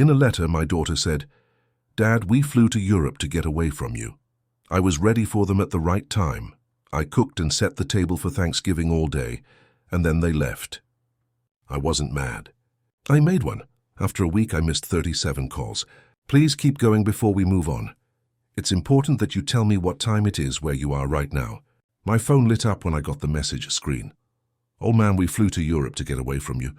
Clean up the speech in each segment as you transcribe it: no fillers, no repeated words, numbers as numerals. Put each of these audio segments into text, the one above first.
In a letter, my daughter said, "Dad, we flew to Europe to get away from you. I was ready for them at the right time. I cooked and set the table for Thanksgiving all day, and then they left. I wasn't mad. I made one. After a week, I missed 37 calls. Please keep going before we move on. It's important that you tell me what time it is where you are right now." My phone lit up when I got the message screen. "Old man, we flew to Europe to get away from you.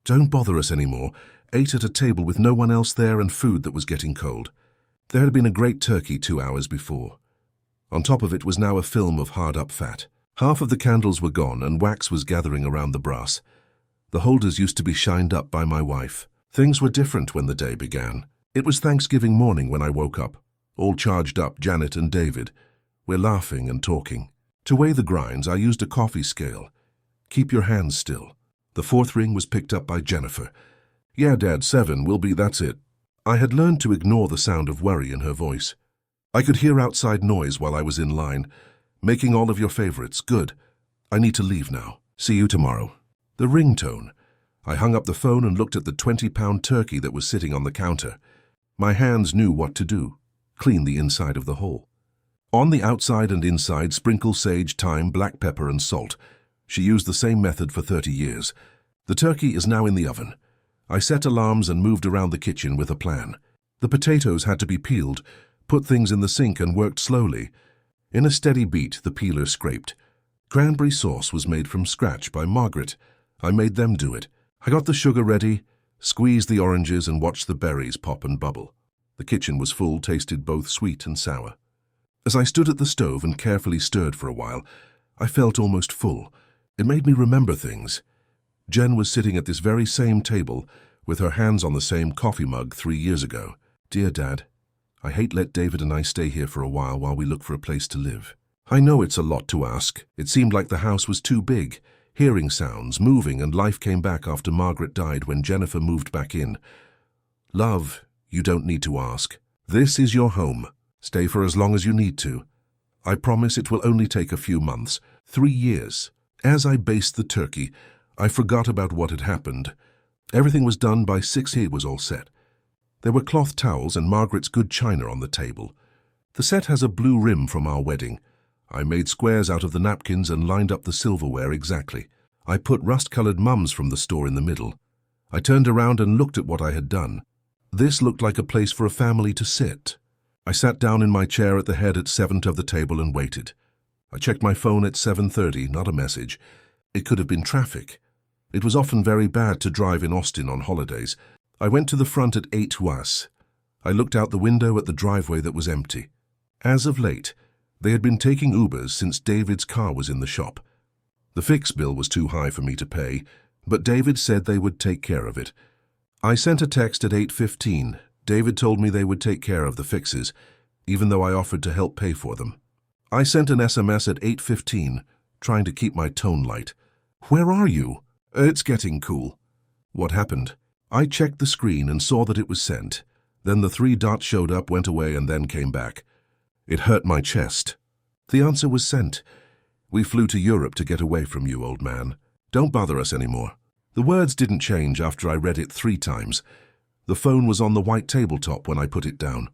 Don't bother us anymore. Ate at a table with no one else there and food that was getting cold. There had been a great turkey 2 hours before. On top of it was now a film of hard-up fat. Half of the candles were gone and wax was gathering around the brass. The holders used to be shined up by my wife. Things were different when the day began. It was Thanksgiving morning when I woke up. All charged up, Janet and David. We're laughing and talking. To weigh the grinds, I used a coffee scale. Keep your hands still. The fourth ring was picked up by Jennifer. "Yeah, Dad, 7 will be, that's it." I had learned to ignore the sound of worry in her voice. I could hear outside noise while I was in line. "Making all of your favorites. Good. I need to leave now. See you tomorrow." The ringtone. I hung up the phone and looked at the 20-pound turkey that was sitting on the counter. My hands knew what to do. Clean the inside of the hole. On the outside and inside, sprinkle sage, thyme, black pepper, and salt. She used the same method for 30 years. The turkey is now in the oven. I set alarms and moved around the kitchen with a plan. The potatoes had to be peeled, put things in the sink and worked slowly. In a steady beat, the peeler scraped. Cranberry sauce was made from scratch by Margaret. I made them do it. I got the sugar ready, squeezed the oranges and watched the berries pop and bubble. The kitchen was full, tasted both sweet and sour. As I stood at the stove and carefully stirred for a while, I felt almost full. It made me remember things. Jen was sitting at this very same table with her hands on the same coffee mug 3 years ago. "Dear Dad, I hate let David and I stay here for a while we look for a place to live. I know it's a lot to ask. It seemed like the house was too big. Hearing sounds, moving, and life came back after Margaret died when Jennifer moved back in. Love, you don't need to ask. This is your home. Stay for as long as you need to. I promise it will only take a few months, 3 years." As I basted the turkey, I forgot about what had happened. Everything was done by 6. It was all set. There were cloth towels and Margaret's good china on the table. The set has a blue rim from our wedding. I made squares out of the napkins and lined up the silverware exactly. I put rust-colored mums from the store in the middle. I turned around and looked at what I had done. This looked like a place for a family to sit. I sat down in my chair at the head at 7 of the table and waited. I checked my phone at 7:30, not a message. It could have been traffic. It was often very bad to drive in Austin on holidays. I went to the front at 8 was. I looked out the window at the driveway that was empty. As of late, they had been taking Ubers since David's car was in the shop. The fix bill was too high for me to pay, but David said they would take care of it. I sent a text at 8:15. David told me they would take care of the fixes, even though I offered to help pay for them. I sent an SMS at 8:15, trying to keep my tone light. "Where are you?" "It's getting cool." "What happened?" I checked the screen and saw that it was sent. Then the 3 dots showed up, went away, and then came back. It hurt my chest. The answer was sent. "We flew to Europe to get away from you, old man. Don't bother us anymore." The words didn't change after I read it 3 times. The phone was on the white tabletop when I put it down.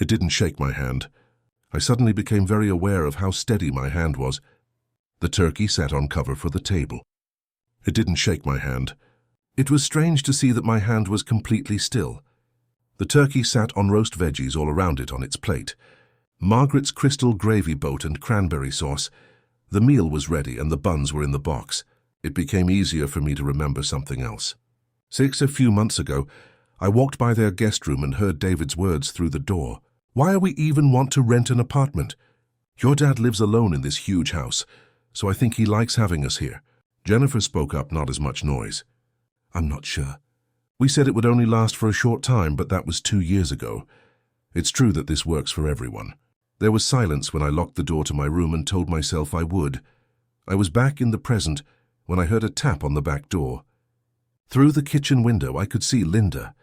It didn't shake my hand. I suddenly became very aware of how steady my hand was. The turkey sat on cover for the table. It didn't shake my hand. It was strange to see that my hand was completely still. The turkey sat on roast veggies all around it on its plate. Margaret's crystal gravy boat and cranberry sauce. The meal was ready and the buns were in the box. It became easier for me to remember something else. A few months ago, I walked by their guest room and heard David's words through the door. "Why are we even want to rent an apartment? Your dad lives alone in this huge house, so I think he likes having us here." Jennifer spoke up, not as much noise. "I'm not sure. We said it would only last for a short time, but that was 2 years ago. It's true that this works for everyone." There was silence when I locked the door to my room and told myself I would. I was back in the present when I heard a tap on the back door. Through the kitchen window, I could see Linda,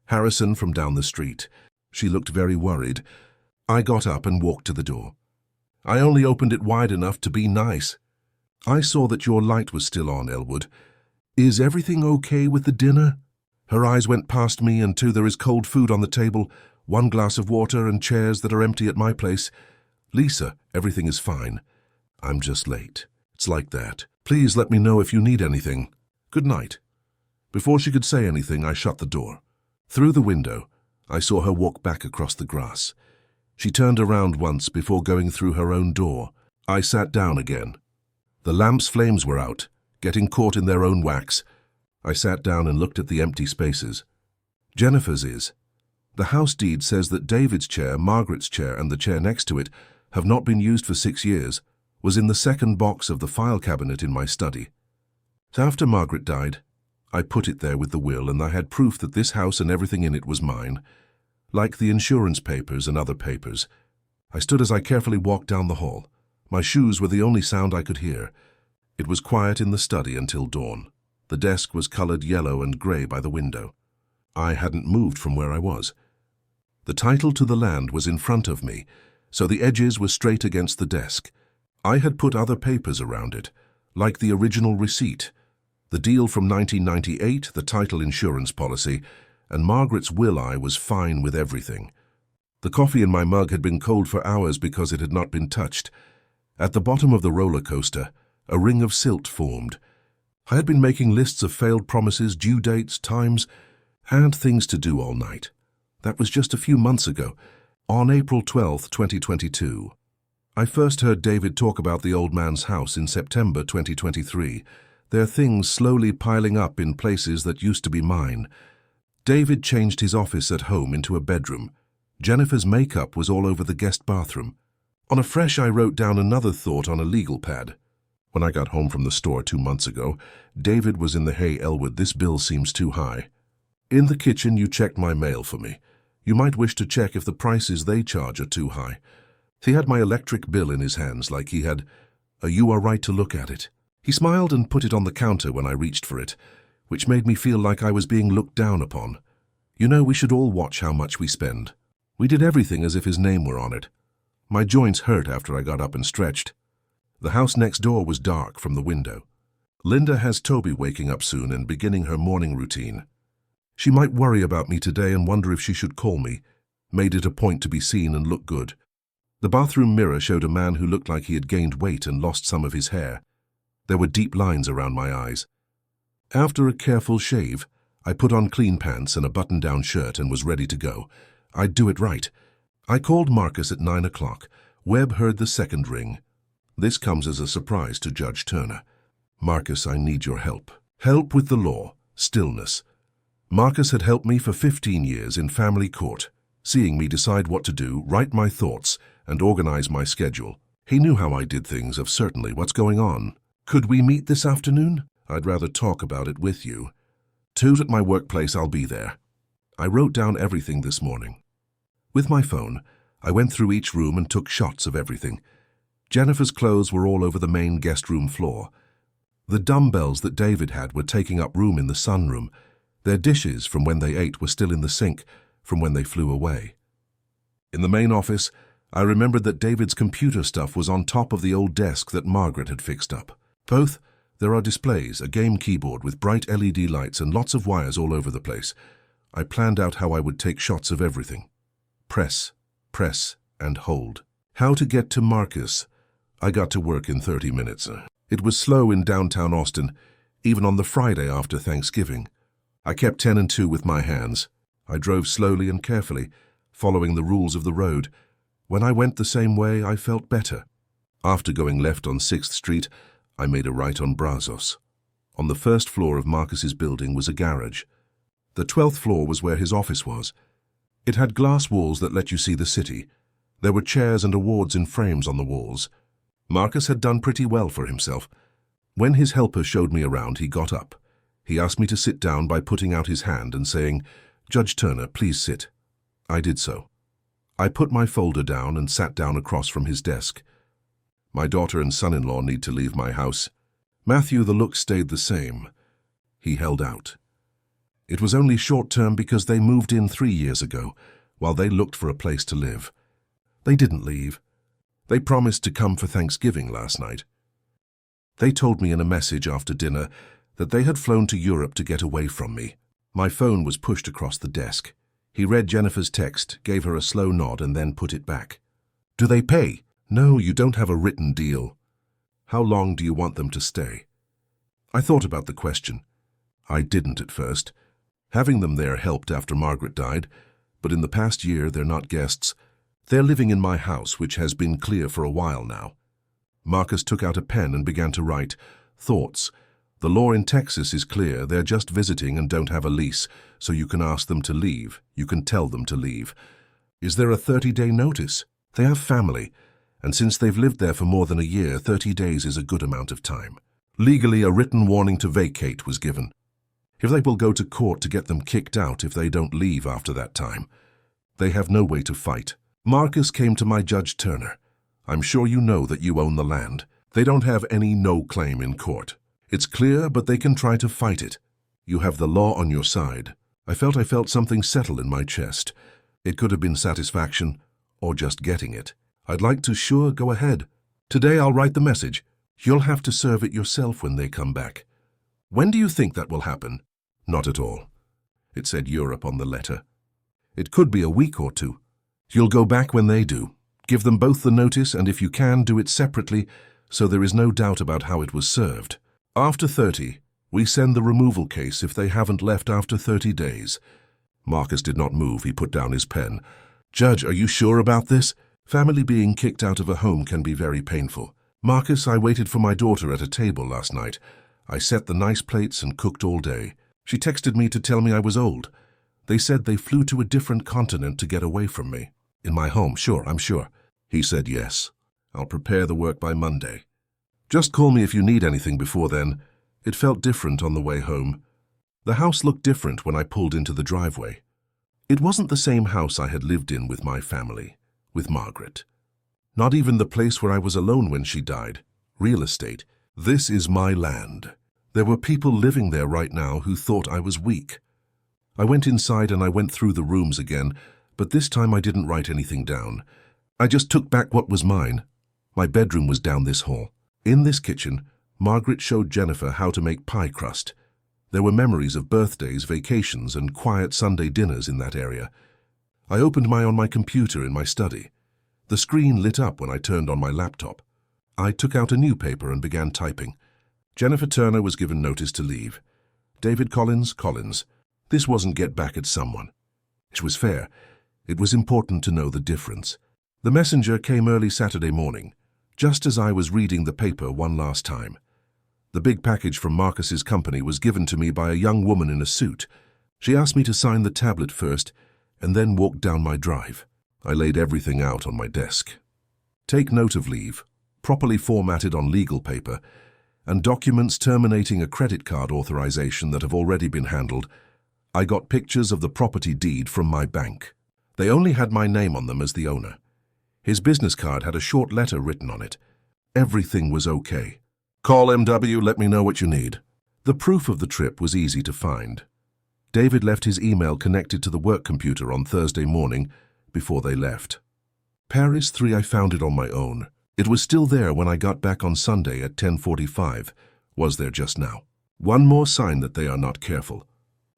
Harrison from down the street. She looked very worried. I got up and walked to the door. I only opened it wide enough to be nice. "I saw that your light was still on, Elwood. Is everything okay with the dinner?" Her eyes went past me and to there is cold food on the table, 1 glass of water and chairs that are empty at my place. Lisa, everything is fine. I'm just late. It's like that. Please let me know if you need anything. Good night. Before she could say anything, I shut the door. Through the window, I saw her walk back across the grass. She turned around once before going through her own door. I sat down again. The lamp's flames were out, getting caught in their own wax. I sat down and looked at the empty spaces. Jennifer's is. The house deed says that David's chair, Margaret's chair, and the chair next to it have not been used for 6 years, was in the second box of the file cabinet in my study. After Margaret died, I put it there with the will, and I had proof that this house and everything in it was mine. Like the insurance papers and other papers, I stood as I carefully walked down the hall. My shoes were the only sound I could hear. It was quiet in the study until dawn. The desk was colored yellow and gray by the window. I hadn't moved from where I was. The title to the land was in front of me, so the edges were straight against the desk. I had put other papers around it, like the original receipt, the deal from 1998, the title insurance policy, and Margaret's will. I was fine with everything. The coffee in my mug had been cold for hours because it had not been touched. At the bottom of the roller coaster, a ring of silt formed. I had been making lists of failed promises, due dates, times, and things to do all night. That was just a few months ago, on April 12, 2022. I first heard David talk about the old man's house in September 2023. Their things slowly piling up in places that used to be mine. David changed his office at home into a bedroom. Jennifer's makeup was all over the guest bathroom. On a fresh, I wrote down another thought on a legal pad. When I got home from the store 2 months ago, David was in the "Hey, Elwood, this bill seems too high." In the kitchen, you checked my mail for me. You might wish to check if the prices they charge are too high. He had my electric bill in his hands like he had "You are right to look at it." He smiled and put it on the counter when I reached for it, which made me feel like I was being looked down upon. You know, we should all watch how much we spend. We did everything as if his name were on it. My joints hurt after I got up and stretched. The house next door was dark from the window. Linda has Toby waking up soon and beginning her morning routine. She might worry about me today and wonder if she should call me. Made it a point to be seen and look good. The bathroom mirror showed a man who looked like he had gained weight and lost some of his hair. There were deep lines around my eyes. After a careful shave, I put on clean pants and a button-down shirt and was ready to go. I'd do it right. I called Marcus at 9 o'clock. Webb heard the second ring. This comes as a surprise to Judge Turner. "Marcus, I need your help. Help with the law. Stillness." Marcus had helped me for 15 years in family court, seeing me decide what to do, write my thoughts, and organize my schedule. He knew how I did things, of certainly what's going on. "Could we meet this afternoon? I'd rather talk about it with you. 2 at my workplace, I'll be there." I wrote down everything this morning. With my phone, I went through each room and took shots of everything. Jennifer's clothes were all over the main guest room floor. The dumbbells that David had were taking up room in the sunroom. Their dishes from when they ate were still in the sink from when they flew away. In the main office, I remembered that David's computer stuff was on top of the old desk that Margaret had fixed up. Both, there are displays, a game keyboard with bright LED lights and lots of wires all over the place. I planned out how I would take shots of everything. Press, and hold. How to get to Marcus. I got to work in 30 minutes. It was slow in downtown Austin, even on the Friday after Thanksgiving. I kept 10 and 2 with my hands. I drove slowly and carefully, following the rules of the road. When I went the same way, I felt better. After going left on 6th Street, I made a right on Brazos. On the first floor of Marcus's building was a garage. The 12th floor was where his office was. It had glass walls that let you see the city. There were chairs and awards in frames on the walls. Marcus had done pretty well for himself. When his helper showed me around, he got up. He asked me to sit down by putting out his hand and saying, "Judge Turner, please sit." I did so. I put my folder down and sat down across from his desk. My daughter and son-in-law need to leave my house. Matthew, the look stayed the same. He held out. It was only short-term because they moved in 3 years ago, while they looked for a place to live. They didn't leave. They promised to come for Thanksgiving last night. They told me in a message after dinner that they had flown to Europe to get away from me. My phone was pushed across the desk. He read Jennifer's text, gave her a slow nod, and then put it back. Do they pay? No, you don't have a written deal. How long do you want them to stay? I thought about the question. I didn't at first. Having them there helped after Margaret died, but in the past year they're not guests. They're living in my house, which has been clear for a while now. Marcus took out a pen and began to write. Thoughts. The law in Texas is clear. They're just visiting and don't have a lease, so you can ask them to leave. You can tell them to leave. Is there a 30-day notice? They have family, and since they've lived there for more than a year, 30 days is a good amount of time. Legally, a written warning to vacate was given. If they will go to court to get them kicked out if they don't leave after that time. They have no way to fight. Marcus came to my Judge Turner. I'm sure you know that you own the land. They don't have any no claim in court. It's clear, but they can try to fight it. You have the law on your side. I felt something settle in my chest. It could have been satisfaction, or just getting it. I'd like to sure go ahead. Today I'll write the message. You'll have to serve it yourself when they come back. When do you think that will happen? Not at all. It said Europe on the letter. It could be a week or two. You'll go back when they do. Give them both the notice, and if you can, do it separately, so there is no doubt about how it was served. After 30, we send the removal case if they haven't left after 30 days. Marcus did not move. He put down his pen. Judge, are you sure about this? Family being kicked out of a home can be very painful. Marcus, I waited for my daughter at a table last night. I set the nice plates and cooked all day. She texted me to tell me I was old. They said they flew to a different continent to get away from me. In my home, sure, I'm sure. He said yes. I'll prepare the work by Monday. Just call me if you need anything before then. It felt different on the way home. The house looked different when I pulled into the driveway. It wasn't the same house I had lived in with my family, with Margaret. Not even the place where I was alone when she died. Real estate. This is my land. There were people living there right now who thought I was weak. I went inside and I went through the rooms again, but this time I didn't write anything down. I just took back what was mine. My bedroom was down this hall. In this kitchen, Margaret showed Jennifer how to make pie crust. There were memories of birthdays, vacations, and quiet Sunday dinners in that area. I opened on my computer in my study. The screen lit up when I turned on my laptop. I took out a new paper and began typing. Jennifer Turner was given notice to leave. David Collins. This wasn't get back at someone. It was fair. It was important to know the difference. The messenger came early Saturday morning, just as I was reading the paper one last time. The big package from Marcus's company was given to me by a young woman in a suit. She asked me to sign the tablet first and then walked down my drive. I laid everything out on my desk. Take note of leave, properly formatted on legal paper, and documents terminating a credit card authorization that have already been handled. I got pictures of the property deed from my bank. They only had my name on them as the owner. His business card had a short letter written on it. Everything was okay. Call MW, let me know what you need. The proof of the trip was easy to find. David left his email connected to the work computer on Thursday morning before they left. Paris 3, I found it on my own. It was still there when I got back on Sunday at 10:45. Was there just now. One more sign that they are not careful.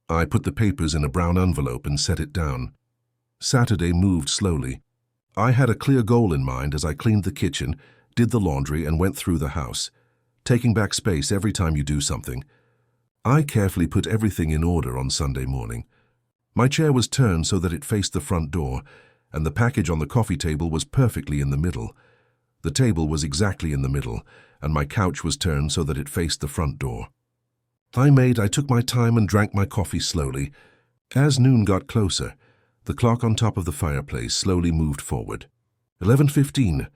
I put the papers in a brown envelope and set it down. Saturday moved slowly. I had a clear goal in mind as I cleaned the kitchen, did the laundry, and went through the house, taking back space every time you do something. I carefully put everything in order on Sunday morning. My chair was turned so that it faced the front door, and the package on the coffee table was perfectly in the middle. The table was exactly in the middle, and my couch was turned so that it faced the front door. I took my time and drank my coffee slowly. As noon got closer, the clock on top of the fireplace slowly moved forward. 11:15.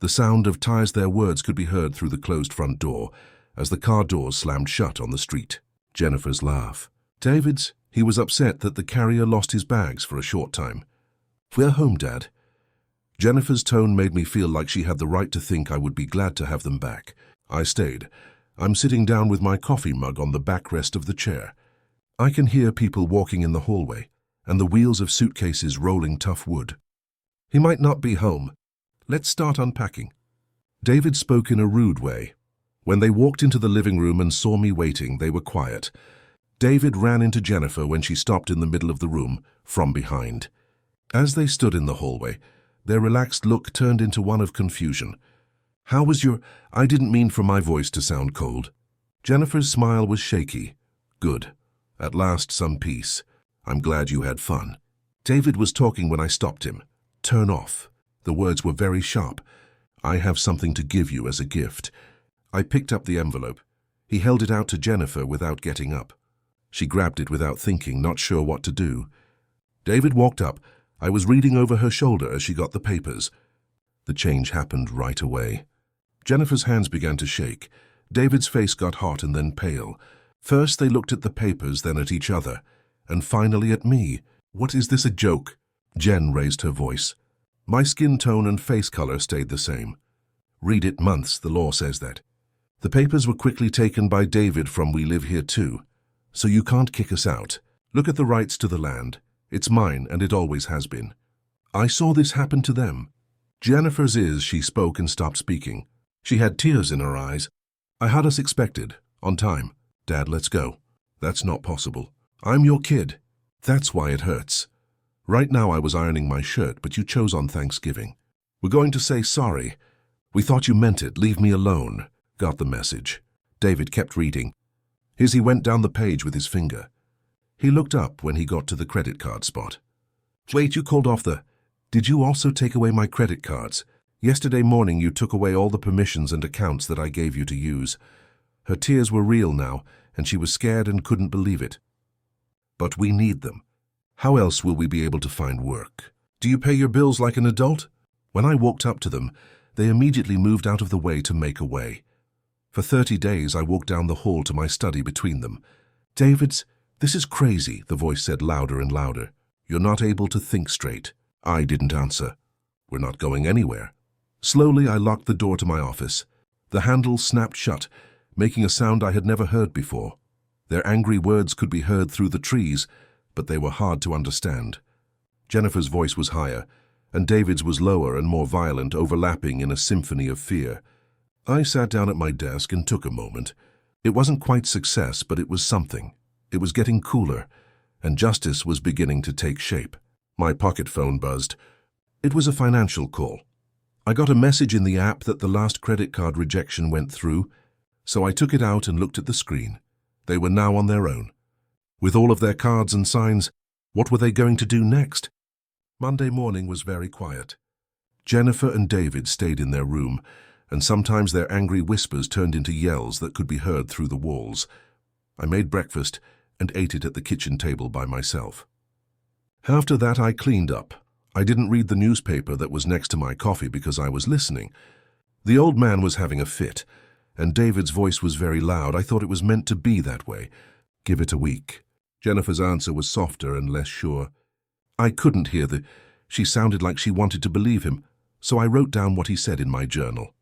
The sound of tires their words could be heard through the closed front door as the car doors slammed shut on the street. Jennifer's laugh. David's. He was upset that the carrier lost his bags for a short time. We're home, Dad. Jennifer's tone made me feel like she had the right to think I would be glad to have them back. I stayed. I'm sitting down with my coffee mug on the backrest of the chair. I can hear people walking in the hallway and the wheels of suitcases rolling tough wood. He might not be home. Let's start unpacking. David spoke in a rude way. When they walked into the living room and saw me waiting, they were quiet. David ran into Jennifer when she stopped in the middle of the room, from behind. As they stood in the hallway, their relaxed look turned into one of confusion. "How was your—" "I didn't mean for my voice to sound cold." Jennifer's smile was shaky. "Good. At last some peace. I'm glad you had fun." David was talking when I stopped him. "Turn off." The words were very sharp. "I have something to give you as a gift." I picked up the envelope. He held it out to Jennifer without getting up. She grabbed it without thinking, not sure what to do. David walked up. I was reading over her shoulder as she got the papers. The change happened right away. Jennifer's hands began to shake. David's face got hot and then pale. First they looked at the papers, then at each other, and finally at me. "What, is this a joke?" Jen raised her voice. My skin tone and face color stayed the same. "Read it months, the law says that." The papers were quickly taken by David from We Live Here Too. "So you can't kick us out. Look at the rights to the land. It's mine, and it always has been. I saw this happen to them." Jennifer's is, she spoke and stopped speaking. She had tears in her eyes. "I had us expected. On time. Dad, let's go." "That's not possible. I'm your kid. That's why it hurts. Right now I was ironing my shirt, but you chose on Thanksgiving. We're going to say sorry. We thought you meant it. Leave me alone." Got the message. David kept reading. As he went down the page with his finger. He looked up when he got to the credit card spot. "Wait, you called off the— Did you also take away my credit cards? Yesterday morning you took away all the permissions and accounts that I gave you to use." Her tears were real now, and she was scared and couldn't believe it. "But we need them. How else will we be able to find work? Do you pay your bills like an adult?" When I walked up to them, they immediately moved out of the way to make a way. For 30 days I walked down the hall to my study between them. "This is crazy," the voice said louder and louder. "You're not able to think straight." I didn't answer. "We're not going anywhere." Slowly I locked the door to my office. The handle snapped shut, making a sound I had never heard before. Their angry words could be heard through the trees, but they were hard to understand. Jennifer's voice was higher, and David's was lower and more violent, overlapping in a symphony of fear. I sat down at my desk and took a moment. It wasn't quite success, but it was something. It was getting cooler, and justice was beginning to take shape. My pocket phone buzzed. It was a financial call. I got a message in the app that the last credit card rejection went through, so I took it out and looked at the screen. They were now on their own. With all of their cards and signs, what were they going to do next? Monday morning was very quiet. Jennifer and David stayed in their room, and sometimes their angry whispers turned into yells that could be heard through the walls. I made breakfast and ate it at the kitchen table by myself. After that I cleaned up. I didn't read the newspaper that was next to my coffee because I was listening. The old man was having a fit, and David's voice was very loud. I thought it was meant to be that way. "Give it a week." Jennifer's answer was softer and less sure. I couldn't hear she sounded like she wanted to believe him, so I wrote down what he said in my journal.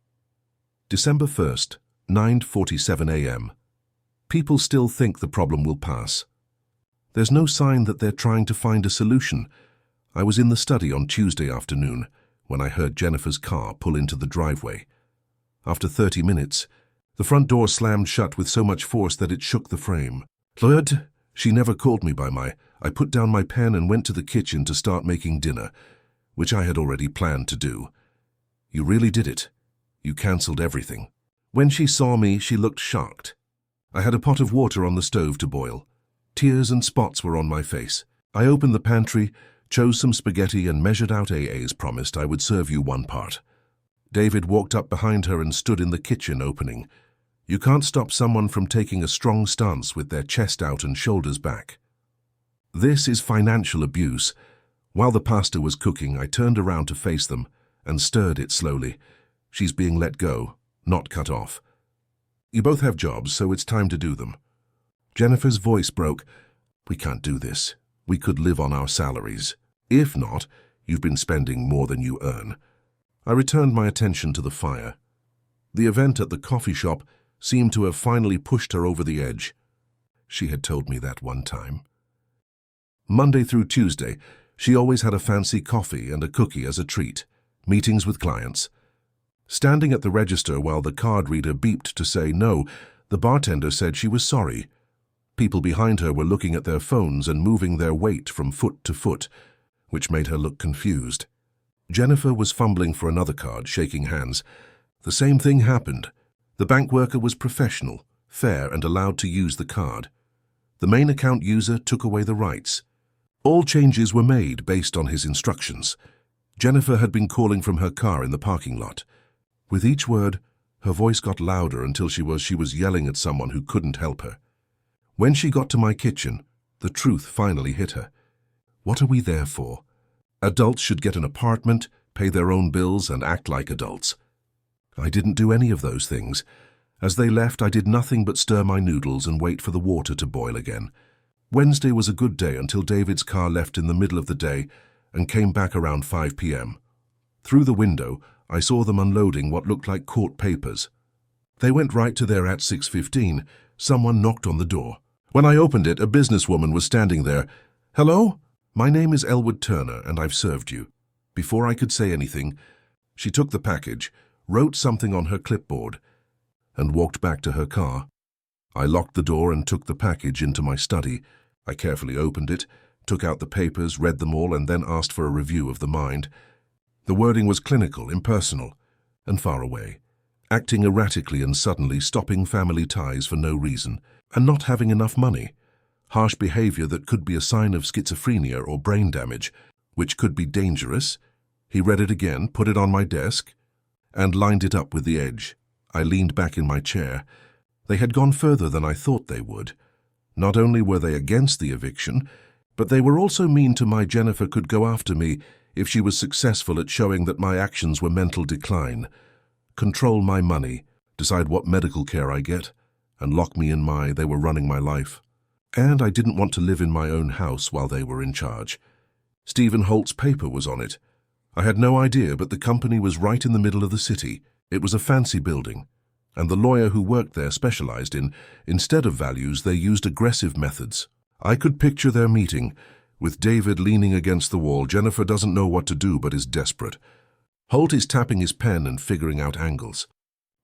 December 1st, 9:47 a.m. People still think the problem will pass. There's no sign that they're trying to find a solution. I was in the study on Tuesday afternoon when I heard Jennifer's car pull into the driveway. After 30 minutes, the front door slammed shut with so much force that it shook the frame. "Lloyd," she never called me by my— I put down my pen and went to the kitchen to start making dinner, which I had already planned to do. "You really did it. You cancelled everything." When she saw me, she looked shocked. I had a pot of water on the stove to boil. Tears and spots were on my face. I opened the pantry, chose some spaghetti, and measured out AA's promised I would serve you one part. David walked up behind her and stood in the kitchen opening. You can't stop someone from taking a strong stance with their chest out and shoulders back. This is financial abuse. While the pasta was cooking, I turned around to face them and stirred it slowly. She's being let go, not cut off. You both have jobs, so it's time to do them. Jennifer's voice broke. "We can't do this. We could live on our salaries. If not, you've been spending more than you earn." I returned my attention to the fire. The event at the coffee shop seemed to have finally pushed her over the edge. She had told me that one time. Monday through Tuesday, she always had a fancy coffee and a cookie as a treat, meetings with clients. Standing at the register while the card reader beeped to say no, the bartender said she was sorry. People behind her were looking at their phones and moving their weight from foot to foot, which made her look confused. Jennifer was fumbling for another card, shaking hands. The same thing happened. The bank worker was professional, fair, and allowed to use the card. The main account user took away the rights. All changes were made based on his instructions. Jennifer had been calling from her car in the parking lot. With each word, her voice got louder until she was yelling at someone who couldn't help her. When she got to my kitchen, the truth finally hit her. What are we there for? Adults should get an apartment, pay their own bills, and act like adults. I didn't do any of those things. As they left, I did nothing but stir my noodles and wait for the water to boil again. Wednesday was a good day until David's car left in the middle of the day and came back around 5 p.m. Through the window, I saw them unloading what looked like court papers. They went right to there at 6:15. Someone knocked on the door. When I opened it, a businesswoman was standing there. "Hello? My name is Elwood Turner, and I've served you." Before I could say anything, she took the package, wrote something on her clipboard, and walked back to her car. I locked the door and took the package into my study. I carefully opened it, took out the papers, read them all, and then asked for a review of the mind. The wording was clinical, impersonal, and far away. Acting erratically and suddenly, stopping family ties for no reason, and not having enough money. Harsh behavior that could be a sign of schizophrenia or brain damage, which could be dangerous. He read it again, put it on my desk, and lined it up with the edge. I leaned back in my chair. They had gone further than I thought they would. Not only were they against the eviction, but they were also mean to my Jennifer could go after me if she was successful at showing that my actions were mental decline, control my money, decide what medical care I get, and lock me in they were running my life. And I didn't want to live in my own house while they were in charge. Stephen Holt's paper was on it. I had no idea, but the company was right in the middle of the city. It was a fancy building, and the lawyer who worked there specialized instead of values, they used aggressive methods. I could picture their meeting, with David leaning against the wall. Jennifer doesn't know what to do but is desperate. Holt is tapping his pen and figuring out angles.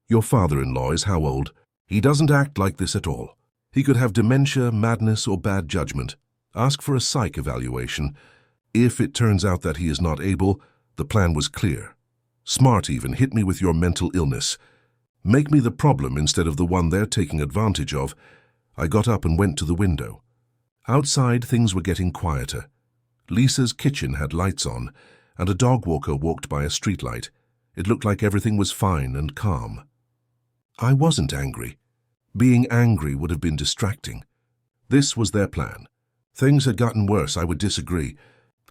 Your father-in-law is how old? He doesn't act like this at all. He could have dementia, madness, or bad judgment. Ask for a psych evaluation. If it turns out that he is not able, the plan was clear. Smart even, hit me with your mental illness. Make me the problem instead of the one they're taking advantage of. I got up and went to the window. Outside, things were getting quieter. Lisa's kitchen had lights on, and a dog walker walked by a streetlight. It looked like everything was fine and calm. I wasn't angry. Being angry would have been distracting. This was their plan. Things had gotten worse, I would disagree.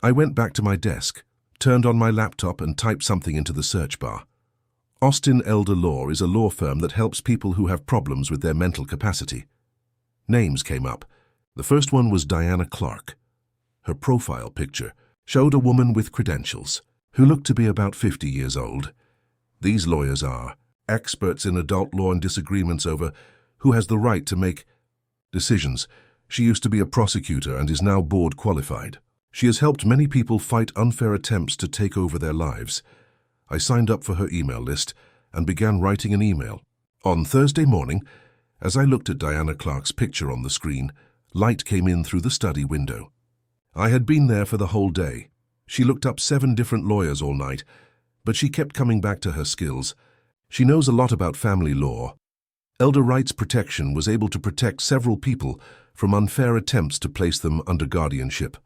I went back to my desk, turned on my laptop and typed something into the search bar. Austin Elder Law is a law firm that helps people who have problems with their mental capacity. Names came up. The first one was Diana Clark. Her profile picture showed a woman with credentials, who looked to be about 50 years old. These lawyers are experts in adult law and disagreements over who has the right to make decisions. She used to be a prosecutor and is now board qualified. She has helped many people fight unfair attempts to take over their lives. I signed up for her email list and began writing an email. On Thursday morning, as I looked at Diana Clark's picture on the screen, light came in through the study window. I had been there for the whole day. She looked up 7 different lawyers all night, but she kept coming back to her skills. She knows a lot about family law. Elder rights protection was able to protect several people from unfair attempts to place them under guardianship.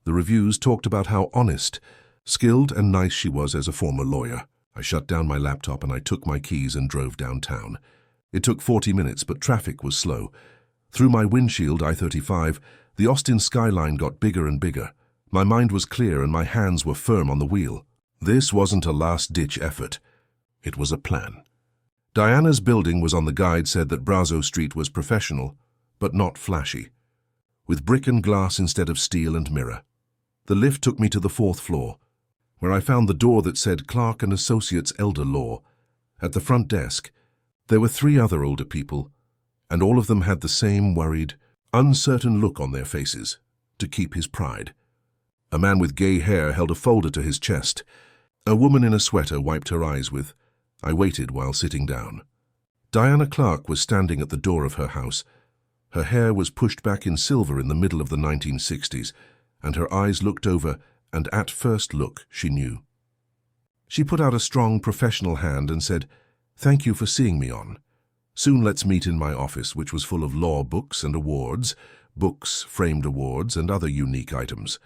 The reviews talked about how honest, skilled, and nice she was as a former lawyer. I shut down my laptop and I took my keys and drove downtown. It took 40 minutes, but traffic was slow. Through my windshield, I-35, the Austin skyline got bigger and bigger. My mind was clear and my hands were firm on the wheel. This wasn't a last-ditch effort. It was a plan. Diana's building was on the guide said that Brazo Street was professional, but not flashy, with brick and glass instead of steel and mirror. The lift took me to the 4th floor, where I found the door that said Clark and Associates Elder Law. At the front desk, there were 3 other older people, and all of them had the same worried, uncertain look on their faces, to keep his pride. A man with gay hair held a folder to his chest. A woman in a sweater wiped her eyes with. I waited while sitting down. Diana Clark was standing at the door of her house. Her hair was pushed back in silver in the middle of the 1960s, and her eyes looked over, and at first look, she knew. She put out a strong professional hand and said, "Thank you for seeing me on. Soon let's meet in my office, which was full of law books and awards, books, framed awards, and other unique items.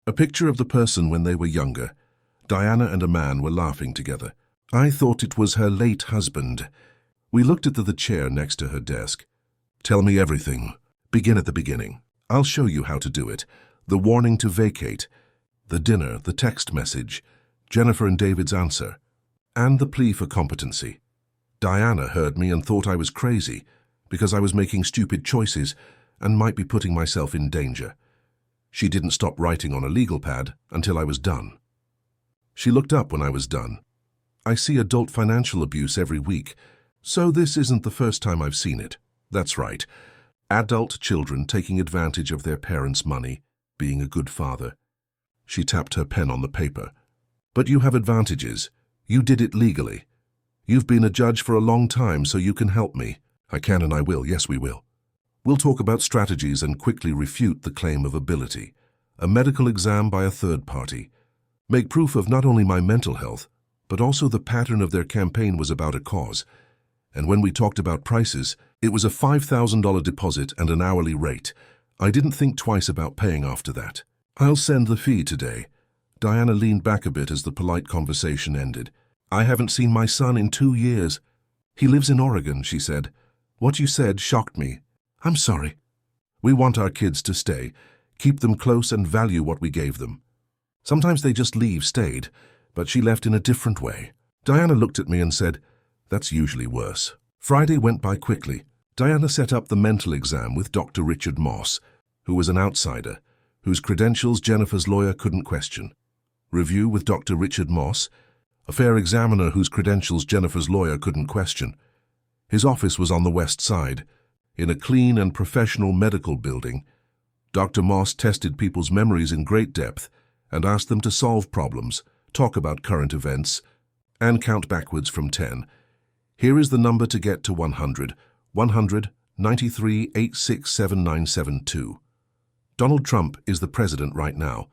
A picture of the person when they were younger. Diana and a man were laughing together. I thought it was her late husband." We looked at the chair next to her desk. "Tell me everything. Begin at the beginning. I'll show you how to do it. The warning to vacate, the dinner, the text message, Jennifer and David's answer, and the plea for competency." Diana heard me and thought I was crazy because I was making stupid choices and might be putting myself in danger. She didn't stop writing on a legal pad until I was done. She looked up when I was done. "I see adult financial abuse every week, so this isn't the first time I've seen it." That's right. Adult children taking advantage of their parents' money, being a good father. She tapped her pen on the paper. "But you have advantages. You did it legally. You've been a judge for a long time, so you can help me." "I can and I will. Yes, we will. We'll talk about strategies and quickly refute the claim of ability. A medical exam by a third party. Make proof of not only my mental health, but also the pattern of their campaign was about a cause. And when we talked about prices, it was a $5,000 deposit and an hourly rate. I didn't think twice about paying after that. I'll send the fee today." Diana leaned back a bit as the polite conversation ended. "I haven't seen my son in 2 years. He lives in Oregon," she said. "What you said shocked me. I'm sorry. We want our kids to stay, keep them close and value what we gave them. Sometimes they just stayed, but she left in a different way." Diana looked at me and said, "That's usually worse." Friday went by quickly. Diana set up the mental exam with Dr. Richard Moss, who was an outsider, whose credentials Jennifer's lawyer couldn't question. Review with Dr. Richard Moss, a fair examiner whose credentials Jennifer's lawyer couldn't question. His office was on the west side, in a clean and professional medical building. Dr. Moss tested people's memories in great depth and asked them to solve problems, talk about current events, and count backwards from 10. Here is the number to get to 100. 100, 93, 867972. Donald Trump is the president right now.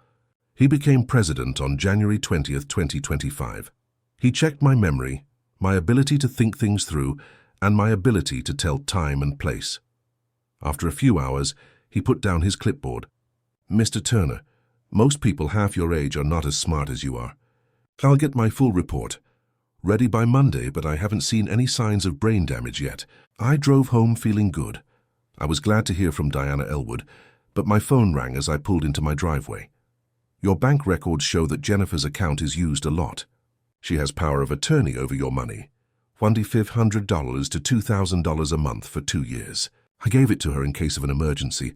He became president on January 20th, 2025. He checked my memory, my ability to think things through, and my ability to tell time and place. After a few hours, he put down his clipboard. "Mr. Turner, most people half your age are not as smart as you are. I'll get my full report. Ready by Monday, but I haven't seen any signs of brain damage yet. I drove home feeling good. I was glad to hear from Diana Elwood, but my phone rang as I pulled into my driveway. Your bank records show that Jennifer's account is used a lot. She has power of attorney over your money. $2,500 to $2,000 a month for 2 years. I gave it to her in case of an emergency,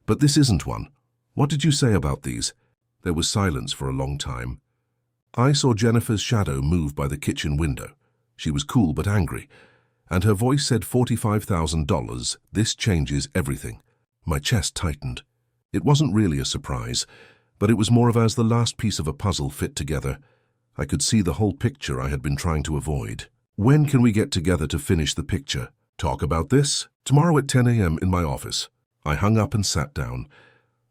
but this isn't one. What did you say about these?" There was silence for a long time. I saw Jennifer's shadow move by the kitchen window. She was cool but angry, and her voice said $45,000. This changes everything. My chest tightened. It wasn't really a surprise, but it was more of as the last piece of a puzzle fit together. I could see the whole picture I had been trying to avoid. "When can we get together to finish the picture? Talk about this? Tomorrow at 10 a.m. in my office." I hung up and sat down.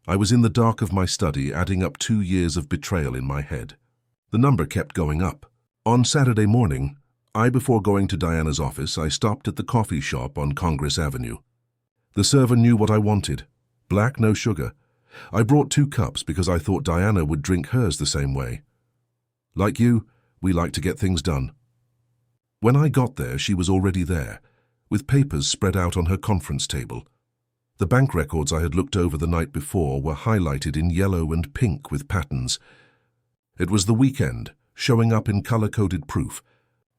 I was in the dark of my study, adding up 2 years of betrayal in my head. The number kept going up. On Saturday morning, before going to Diana's office, I stopped at the coffee shop on Congress Avenue. The server knew what I wanted. Black, no sugar. I brought 2 cups because I thought Diana would drink hers the same way. Like you, we like to get things done. When I got there, she was already there, with papers spread out on her conference table. The bank records I had looked over the night before were highlighted in yellow and pink with patterns. It was the weekend, showing up in color-coded proof.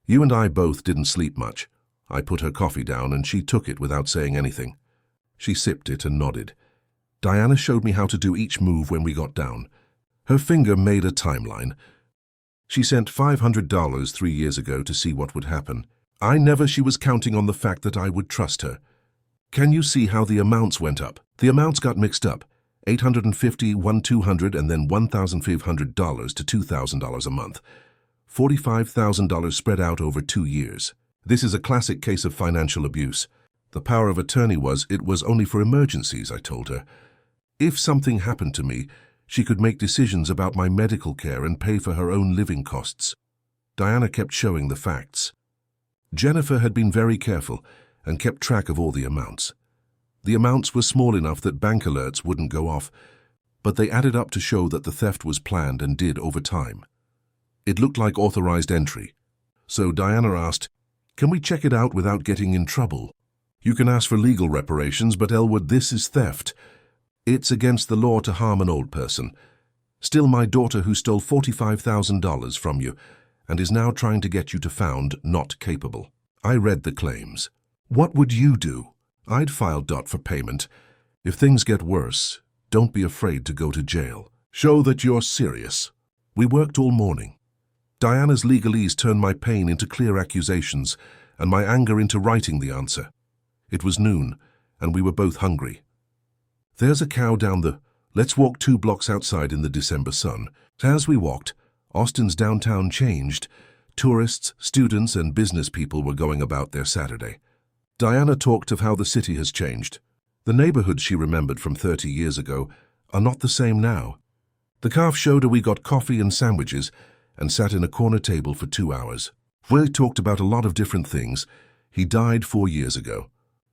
You and I both didn't sleep much. I put her coffee down and she took it without saying anything. She sipped it and nodded. Diana showed me how to do each move when we got down. Her finger made a timeline. She sent $500 3 years ago to see what would happen. She was counting on the fact that I would trust her. Can you see how the amounts went up? The amounts got mixed up. $850, $1,200, and then $1,500 to $2,000 a month. $45,000 spread out over 2 years. This is a classic case of financial abuse. The power of attorney it was only for emergencies, I told her. If something happened to me, she could make decisions about my medical care and pay for her own living costs. Diana kept showing the facts. Jennifer had been very careful and kept track of all the amounts. The amounts were small enough that bank alerts wouldn't go off, but they added up to show that the theft was planned and did over time. It looked like authorized entry. So Diana asked, "Can we check it out without getting in trouble? You can ask for legal reparations, but Elwood, this is theft. It's against the law to harm an old person. Still my daughter who stole $45,000 from you and is now trying to get you to found not capable." I read the claims. "What would you do?" "I'd file Dot for payment. If things get worse, don't be afraid to go to jail. Show that you're serious." We worked all morning. Diana's legalese turned my pain into clear accusations and my anger into writing the answer. It was noon, and we were both hungry. "There's a cow down the... Let's walk 2 blocks outside in the December sun." As we walked, Austin's downtown changed. Tourists, students, and business people were going about their Saturday. Diana talked of how the city has changed. The neighborhoods she remembered from 30 years ago are not the same now. The calf showed her we got coffee and sandwiches and sat in a corner table for 2 hours. We talked about a lot of different things. He died 4 years ago.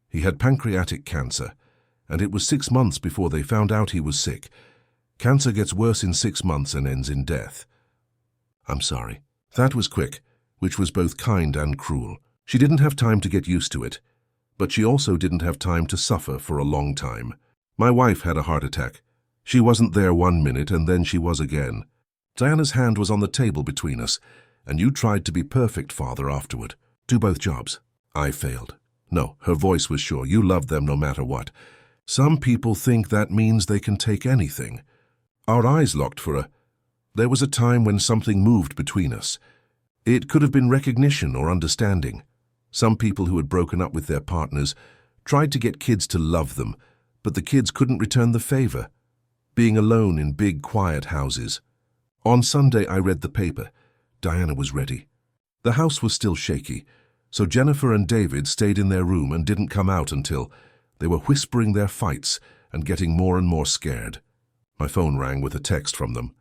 He had pancreatic cancer, and it was 6 months before they found out he was sick. Cancer gets worse in 6 months and ends in death. "I'm sorry." That was quick, which was both kind and cruel. She didn't have time to get used to it, but she also didn't have time to suffer for a long time. My wife had a heart attack. She wasn't there 1 minute and then she was again. Diana's hand was on the table between us, and you tried to be perfect father afterward. Do both jobs. I failed. No, her voice was sure. You loved them no matter what. Some people think that means they can take anything. Our eyes locked for a... There was a time when something moved between us. It could have been recognition or understanding. Some people who had broken up with their partners tried to get kids to love them, but the kids couldn't return the favor. Being alone in big, quiet houses. On Sunday, I read the paper. Diana was ready. The house was still shaky, so Jennifer and David stayed in their room and didn't come out until they were whispering their fights and getting more and more scared. My phone rang with a text from them.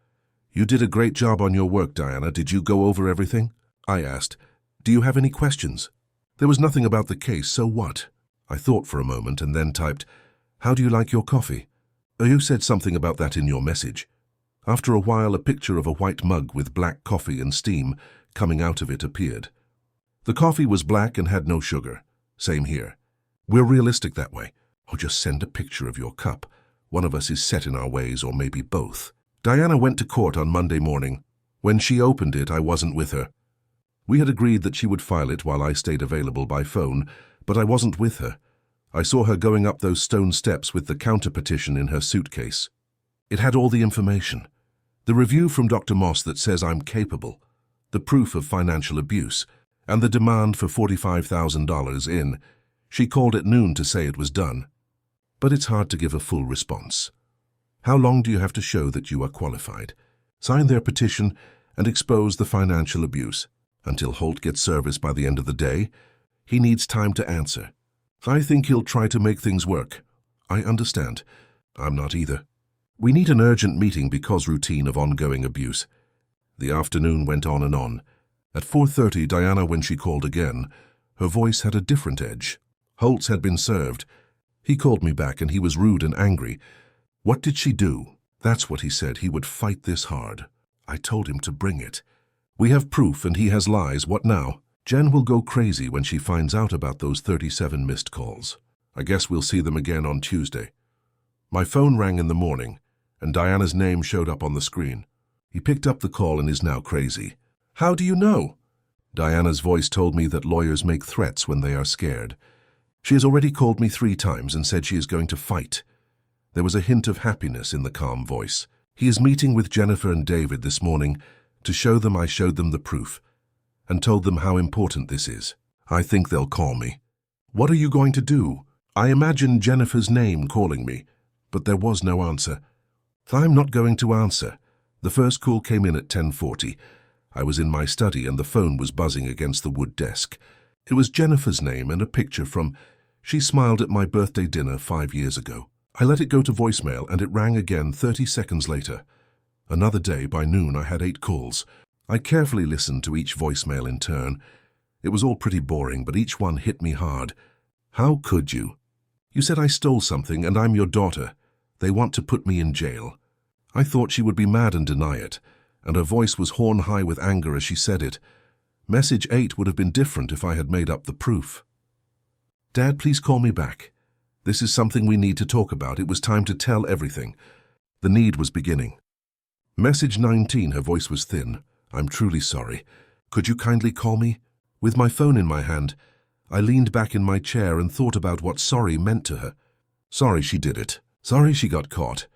"You did a great job on your work, Diana. Did you go over everything?" I asked. "Do you have any questions?" There was nothing about the case, so what? I thought for a moment and then typed, "How do you like your coffee?" You said something about that in your message. After a while, a picture of a white mug with black coffee and steam coming out of it appeared. The coffee was black and had no sugar. Same here. We're realistic that way. Or just send a picture of your cup. One of us is set in our ways, or maybe both. Diana went to court on Monday morning. When she opened it, I wasn't with her. We had agreed that she would file it while I stayed available by phone, but I wasn't with her. I saw her going up those stone steps with the counter-petition in her suitcase. It had all the information. The review from Dr. Moss that says I'm capable, the proof of financial abuse, and the demand for $45,000 in. She called at noon to say it was done. But it's hard to give a full response. How long do you have to show that you are qualified? Sign their petition and expose the financial abuse. Until Holt gets service by the end of the day, he needs time to answer. I think he'll try to make things work. I understand. I'm not either. We need an urgent meeting because routine of ongoing abuse. The afternoon went on and on. At 4:30, Diana, when she called again, her voice had a different edge. Holtz had been served. He called me back and he was rude and angry. What did she do? That's what he said. He would fight this hard. I told him to bring it. We have proof and he has lies. What now? Jen will go crazy when she finds out about those 37 missed calls. I guess we'll see them again on Tuesday. My phone rang in the morning, and Diana's name showed up on the screen. He picked up the call and is now crazy. How do you know? Diana's voice told me that lawyers make threats when they are scared. She has already called me 3 times and said she is going to fight. There was a hint of happiness in the calm voice. He is meeting with Jennifer and David this morning to show them I showed them the proof and told them how important this is. I think they'll call me. What are you going to do? I imagined Jennifer's name calling me, but there was no answer. I'm not going to answer. The first call came in at 10:40. I was in my study and the phone was buzzing against the wood desk. It was Jennifer's name and a picture from... She smiled at my birthday dinner 5 years ago. I let it go to voicemail and it rang again 30 seconds later. Another day, by noon, I had 8 calls. I carefully listened to each voicemail in turn. It was all pretty boring, but each one hit me hard. How could you? You said I stole something and I'm your daughter. They want to put me in jail. I thought she would be mad and deny it, and her voice was horn high with anger as she said it. Message 8 would have been different if I had made up the proof. Dad, please call me back. This is something we need to talk about. It was time to tell everything. The need was beginning. Message 19, her voice was thin. I'm truly sorry. Could you kindly call me? With my phone in my hand, I leaned back in my chair and thought about what sorry meant to her. Sorry she did it. Sorry she got caught.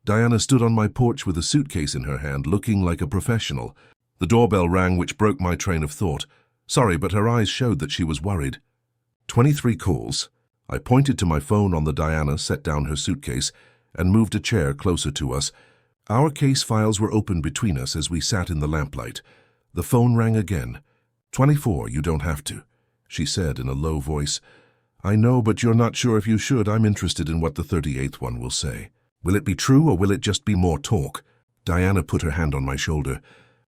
Diana stood on my porch with a suitcase in her hand, looking like a professional. The doorbell rang, which broke my train of thought. Sorry, but her eyes showed that she was worried. 23 calls. I pointed to my phone on the Diana, set down her suitcase, and moved a chair closer to us. Our case files were open between us as we sat in the lamplight. The phone rang again. 24, you don't have to, she said in a low voice. I know, but you're not sure if you should. I'm interested in what the 38th one will say. Will it be true or will it just be more talk? Diana put her hand on my shoulder.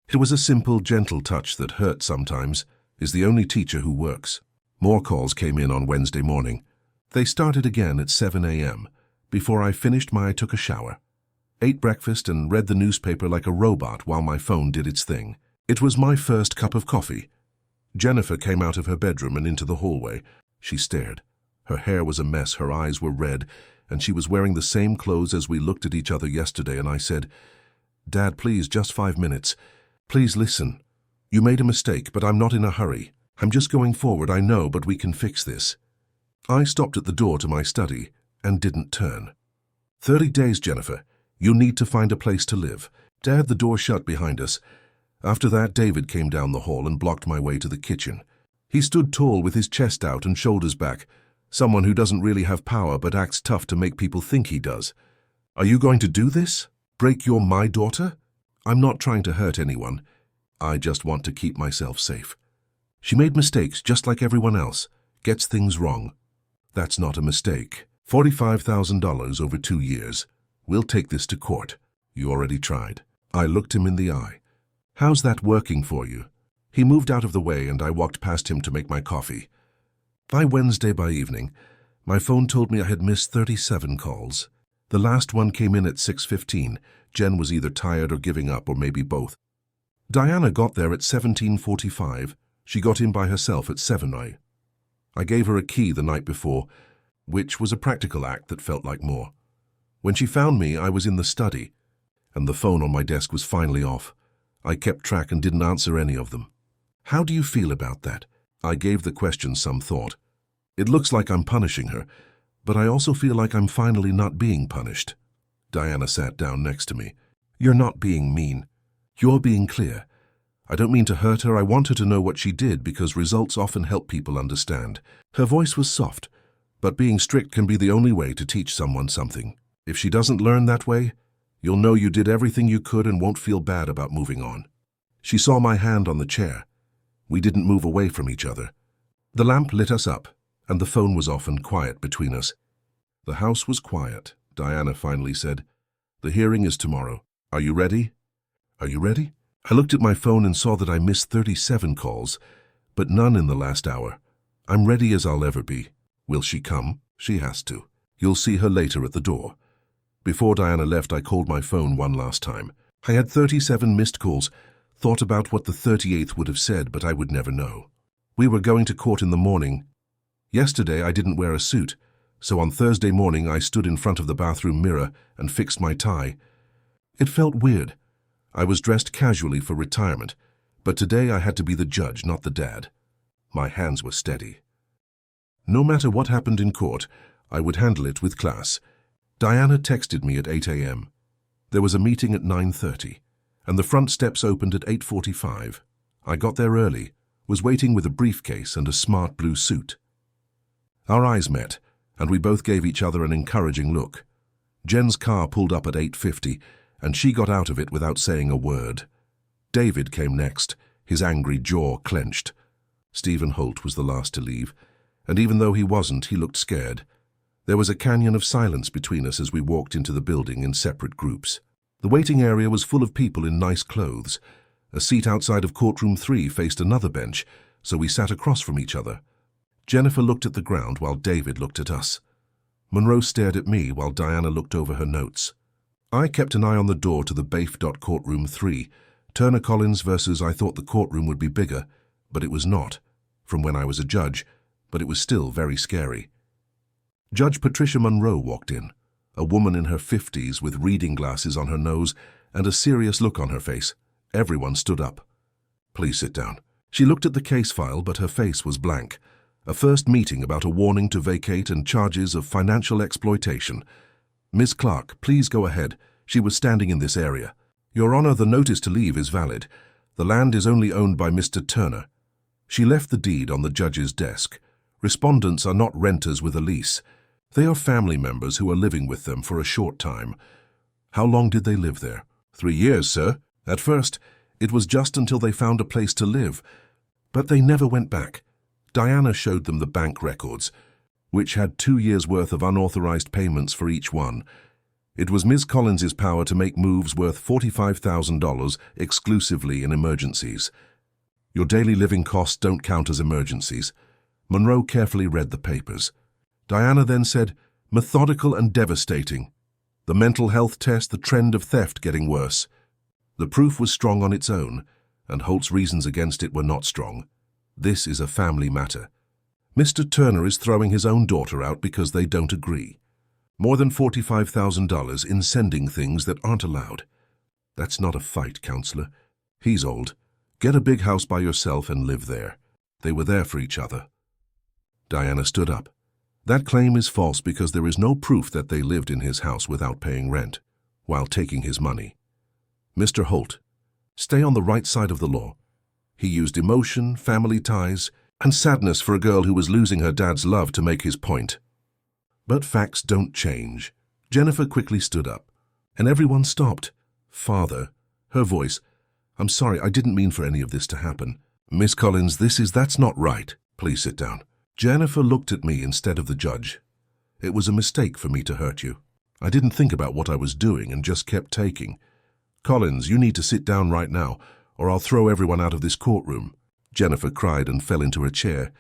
It was a simple, gentle touch that hurt sometimes, is the only teacher who works. More calls came in on Wednesday morning. They started again at 7 a.m. Before I finished I took a shower, ate breakfast and read the newspaper like a robot while my phone did its thing. It was my first cup of coffee. Jennifer came out of her bedroom and into the hallway. She stared. Her hair was a mess, her eyes were red, and she was wearing the same clothes as we looked at each other yesterday, and I said, Dad, please, just 5 minutes. Please listen. You made a mistake, but I'm not in a hurry. I'm just going forward, I know, but we can fix this. I stopped at the door to my study and didn't turn. 30 days, Jennifer. You need to find a place to live. Dad, the door shut behind us. After that, David came down the hall and blocked my way to the kitchen. He stood tall with his chest out and shoulders back, someone who doesn't really have power but acts tough to make people think he does. Are you going to do this? Break my daughter? I'm not trying to hurt anyone. I just want to keep myself safe. She made mistakes just like everyone else, gets things wrong. That's not a mistake. $45,000 over 2 years. We'll take this to court. You already tried. I looked him in the eye. How's that working for you? He moved out of the way and I walked past him to make my coffee. By Wednesday by evening, my phone told me I had missed 37 calls. The last one came in at 6:15. Jen was either tired or giving up, or maybe both. Diana got there at 17:45. She got in by herself at 7. I gave her a key the night before, which was a practical act that felt like more. When she found me, I was in the study, and the phone on my desk was finally off. I kept track and didn't answer any of them. How do you feel about that? I gave the question some thought. It looks like I'm punishing her, but I also feel like I'm finally not being punished. Diana sat down next to me. You're not being mean. You're being clear. I don't mean to hurt her. I want her to know what she did because results often help people understand. Her voice was soft, but being strict can be the only way to teach someone something. If she doesn't learn that way, you'll know you did everything you could and won't feel bad about moving on. She saw my hand on the chair. We didn't move away from each other. The lamp lit us up, and the phone was off and quiet between us. The house was quiet. Diana finally said, The hearing is tomorrow. Are you ready? Are you ready? I looked at my phone and saw that I missed 37 calls, but none in the last hour. I'm ready as I'll ever be. Will she come? She has to. You'll see her later at the door. Before Diana left, I called my phone one last time. I had 37 missed calls, thought about what the 38th would have said, but I would never know. We were going to court in the morning. Yesterday I didn't wear a suit, so on Thursday morning I stood in front of the bathroom mirror and fixed my tie. It felt weird. I was dressed casually for retirement, but today I had to be the judge, not the dad. My hands were steady. No matter what happened in court, I would handle it with class. Diana texted me at 8 a.m. There was a meeting at 9:30, and the front steps opened at 8:45. I got there early, was waiting with a briefcase and a smart blue suit. Our eyes met, and we both gave each other an encouraging look. Jen's car pulled up at 8:50, and she got out of it without saying a word. David came next, his angry jaw clenched. Stephen Holt was the last to leave. and even though he wasn't, he looked scared. There was a canyon of silence between us as we walked into the building in separate groups. The waiting area was full of people in nice clothes. A seat outside of courtroom 3 faced another bench, so we sat across from each other. Jennifer looked at the ground while David looked at us. Monroe stared at me while Diana looked over her notes. I kept an eye on the door to the Courtroom 3. Turner Collins versus I thought the courtroom would be bigger, but it was not, from when I was a judge, but it was still very scary. Judge Patricia Monroe walked in, a woman in her 50s with reading glasses on her nose and a serious look on her face. Everyone stood up. "Please sit down." She looked at the case file, but her face was blank. A first meeting about a warning to vacate and charges of financial exploitation. "Ms. Clark, please go ahead. She was standing in this area." "Your Honor, the notice to leave is valid. The land is only owned by Mr. Turner." She left the deed on the judge's desk. Respondents are not renters with a lease. They are family members who are living with them for a short time. "How long did they live there?" 3 years, sir. At first, it was just until they found a place to live. But they never went back. Diana showed them the bank records, which had 2 years' worth of unauthorized payments for each one. It was Ms. Collins's power to make moves worth $45,000 exclusively in emergencies. Your daily living costs don't count as emergencies. Monroe carefully read the papers. Diana then said, "Methodical and devastating. The mental health test, the trend of theft getting worse." The proof was strong on its own, and Holt's reasons against it were not strong. This is a family matter. Mr. Turner is throwing his own daughter out because they don't agree. More than $45,000 in sending things that aren't allowed. That's not a fight, counselor. He's old. Get a big house by yourself and live there. They were there for each other. Diana stood up. That claim is false because there is no proof that they lived in his house without paying rent, while taking his money. Mr. Holt, stay on the right side of the law. He used emotion, family ties, and sadness for a girl who was losing her dad's love to make his point. But facts don't change. Jennifer quickly stood up, and everyone stopped. "Father," her voice, "I'm sorry, I didn't mean for any of this to happen. Miss Collins, that's not right. Please sit down." Jennifer looked at me instead of the judge. "It was a mistake for me to hurt you. I didn't think about what I was doing and just kept taking. Collins, you need to sit down right now, or I'll throw everyone out of this courtroom." Jennifer cried and fell into a chair.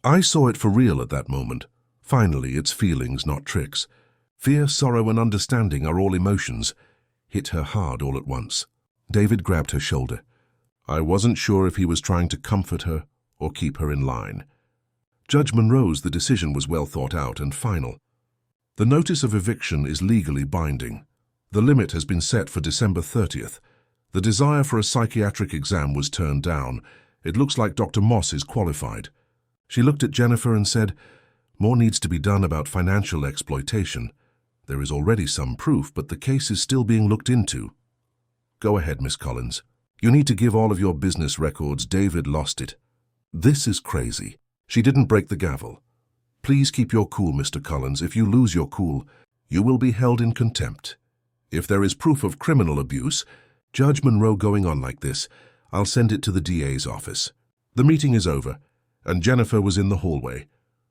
I saw it for real at that moment. Finally, it's feelings, not tricks. Fear, sorrow, and understanding are all emotions. Hit her hard all at once. David grabbed her shoulder. I wasn't sure if he was trying to comfort her or keep her in line. Judge Monroe's the decision was well thought out and final. The notice of eviction is legally binding. The limit has been set for December 30th. The desire for a psychiatric exam was turned down. It looks like Dr. Moss is qualified. She looked at Jennifer and said, "More needs to be done about financial exploitation. There is already some proof, but the case is still being looked into." "Go ahead, Miss Collins. You need to give all of your business records. David lost it." "This is crazy." She didn't break the gavel. "Please keep your cool, Mr. Collins. If you lose your cool, you will be held in contempt. If there is proof of criminal abuse, Judge Monroe going on like this, I'll send it to the DA's office." The meeting is over, and Jennifer was in the hallway.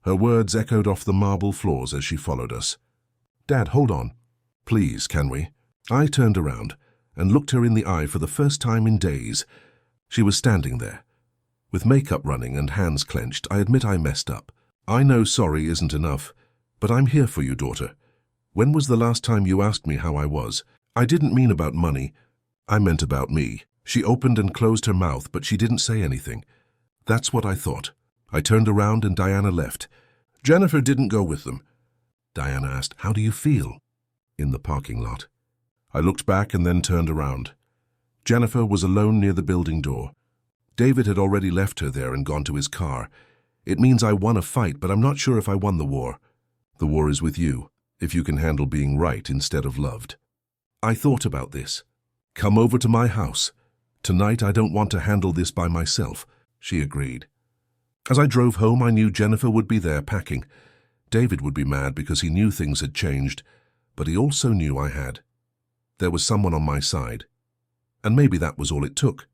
Her words echoed off the marble floors as she followed us. "Dad, hold on. Please, can we?" I turned around and looked her in the eye for the first time in days. She was standing there. With makeup running and hands clenched, I admit I messed up. "I know sorry isn't enough, but I'm here for you, daughter. When was the last time you asked me how I was? I didn't mean about money. I meant about me." She opened and closed her mouth, but she didn't say anything. That's what I thought. I turned around and Diana left. Jennifer didn't go with them. Diana asked, "How do you feel?" In the parking lot. I looked back and then turned around. Jennifer was alone near the building door. David had already left her there and gone to his car. It means I won a fight, but I'm not sure if I won the war. The war is with you, if you can handle being right instead of loved. I thought about this. "Come over to my house. Tonight I don't want to handle this by myself," she agreed. As I drove home, I knew Jennifer would be there packing. David would be mad because he knew things had changed, but he also knew I had. There was someone on my side, and maybe that was all it took.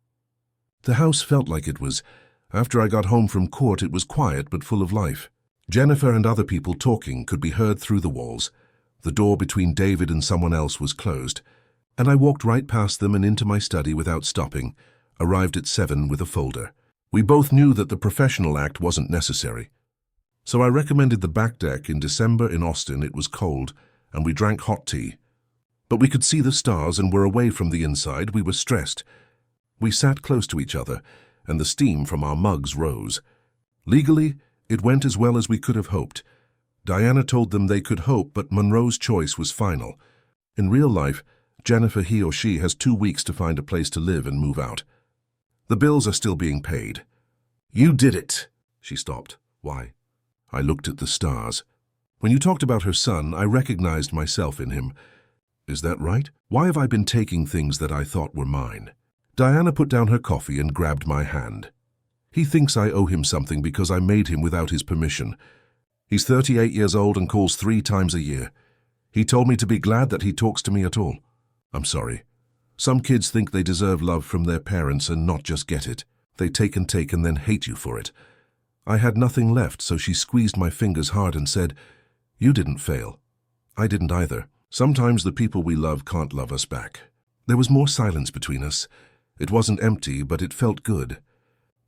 The house felt like it was. After I got home from court, it was quiet but full of life. Jennifer and other people talking could be heard through the walls. The door between David and someone else was closed, and I walked right past them and into my study without stopping, arrived at 7 with a folder. We both knew that the professional act wasn't necessary. So I recommended the back deck. In December in Austin. It was cold, and we drank hot tea. But we could see the stars and were away from the inside. We were stressed. We sat close to each other, and the steam from our mugs rose. Legally, it went as well as we could have hoped. Diana told them they could hope, but Monroe's choice was final. In real life, Jennifer, he or she, has 2 weeks to find a place to live and move out. The bills are still being paid. You did it. She stopped. Why? I looked at the stars. When you talked about her son, I recognized myself in him. Is that right? Why have I been taking things that I thought were mine? Diana put down her coffee and grabbed my hand. He thinks I owe him something because I made him without his permission. He's 38 years old and calls 3 times a year. He told me to be glad that he talks to me at all. I'm sorry. Some kids think they deserve love from their parents and not just get it. They take and then hate you for it. I had nothing left, so she squeezed my fingers hard and said, "You didn't fail. I didn't either. Sometimes the people we love can't love us back." There was more silence between us. It wasn't empty, but it felt good.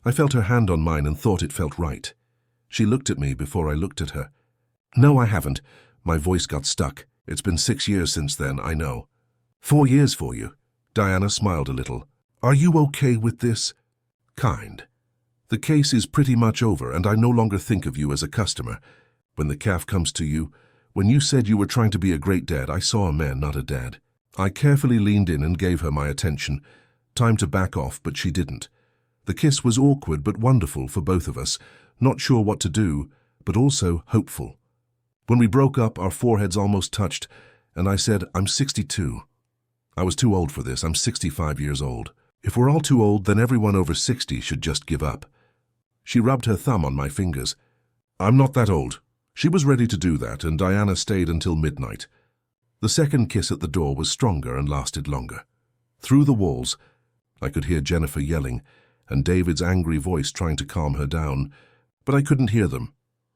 I felt her hand on mine and thought it felt right. She looked at me before I looked at her. "No, I haven't." My voice got stuck. "It's been 6 years since then, I know." 4 years for you." Diana smiled a little. "Are you okay with this?" "Kind. The case is pretty much over, and I no longer think of you as a customer. When the calf comes to you, when you said you were trying to be a great dad, I saw a man, not a dad." I carefully leaned in and gave her my attention. Time to back off, but she didn't. The kiss was awkward but wonderful for both of us, not sure what to do, but also hopeful. When we broke up, our foreheads almost touched, and I said, "I'm 62. I was too old for this. I'm 65 years old. If we're all too old, then everyone over 60 should just give up." She rubbed her thumb on my fingers. "I'm not that old." She was ready to do that, and Diana stayed until midnight. The second kiss at the door was stronger and lasted longer. Through the walls, I could hear Jennifer yelling, and David's angry voice trying to calm her down, but I couldn't hear them.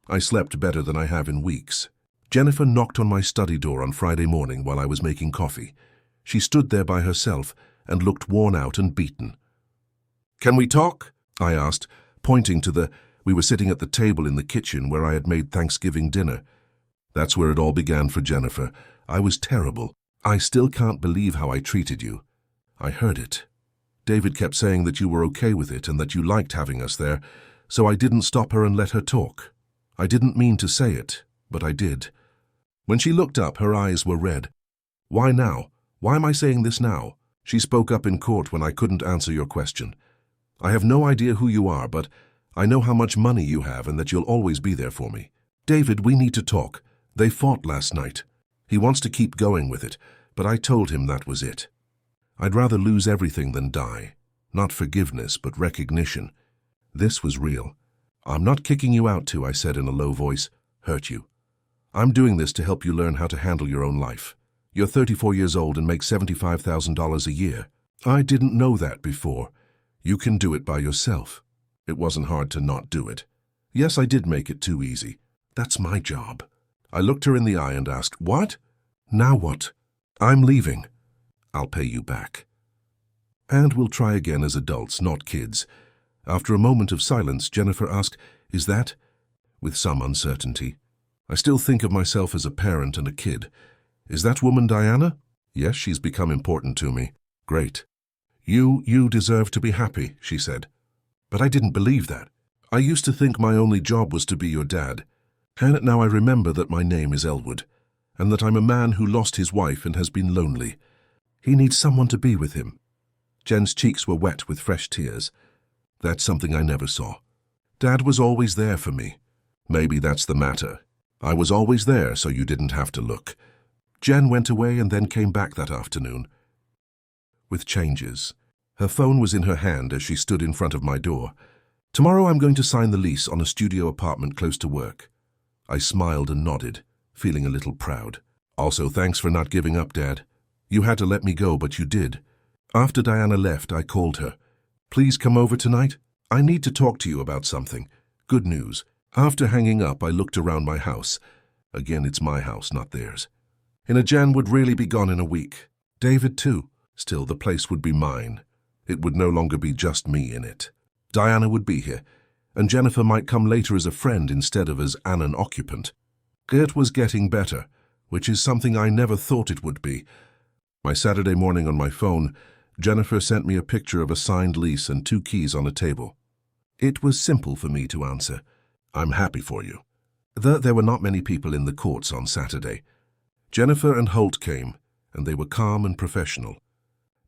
I slept better than I have in weeks. Jennifer knocked on my study door on Friday morning while I was making coffee. She stood there by herself and looked worn out and beaten. "Can we talk?" I asked, pointing to we were sitting at the table in the kitchen where I had made Thanksgiving dinner. That's where it all began for Jennifer. I was terrible. "I still can't believe how I treated you." I heard it. David kept saying that you were okay with it and that you liked having us there, so I didn't stop her and let her talk. I didn't mean to say it, but I did. When she looked up, her eyes were red. "Why now? Why am I saying this now?" She spoke up in court when I couldn't answer your question. "I have no idea who you are, but I know how much money you have and that you'll always be there for me. David, we need to talk. They fought last night. He wants to keep going with it, but I told him that was it. I'd rather lose everything than die. Not forgiveness, but recognition. This was real. I'm not kicking you out to," I said in a low voice, "hurt you. I'm doing this to help you learn how to handle your own life. You're 34 years old and make $75,000 a year. I didn't know that before. You can do it by yourself." It wasn't hard to not do it. Yes, I did make it too easy. That's my job. I looked her in the eye and asked, "What?" "Now what?" "I'm leaving. I'll pay you back. And we'll try again as adults, not kids." After a moment of silence, Jennifer asked, "Is that?" With some uncertainty. "I still think of myself as a parent and a kid. Is that woman Diana?" "Yes, she's become important to me." "Great. You deserve to be happy," she said. But I didn't believe that. I used to think my only job was to be your dad. And now I remember that my name is Elwood, and that I'm a man who lost his wife and has been lonely. He needs someone to be with him. Jen's cheeks were wet with fresh tears. That's something I never saw. Dad was always there for me. Maybe that's the matter. I was always there, so you didn't have to look. Jen went away and then came back that afternoon. With changes. Her phone was in her hand as she stood in front of my door. "Tomorrow I'm going to sign the lease on a studio apartment close to work." I smiled and nodded, feeling a little proud. "Also, thanks for not giving up, Dad. You had to let me go, but you did." After Diana left, I called her. "Please come over tonight. I need to talk to you about something. Good news. After hanging up, I looked around my house. Again, it's my house, not theirs. Jen would really be gone in a week. David too. Still, the place would be mine. It would no longer be just me in it. Diana would be here, and Jennifer might come later as a friend instead of as an occupant. It was getting better, which is something I never thought it would be. My Saturday morning on my phone, Jennifer sent me a picture of a signed lease and 2 keys on a table. It was simple for me to answer, "I'm happy for you." There were not many people in the courts on Saturday. Jennifer and Holt came, and they were calm and professional.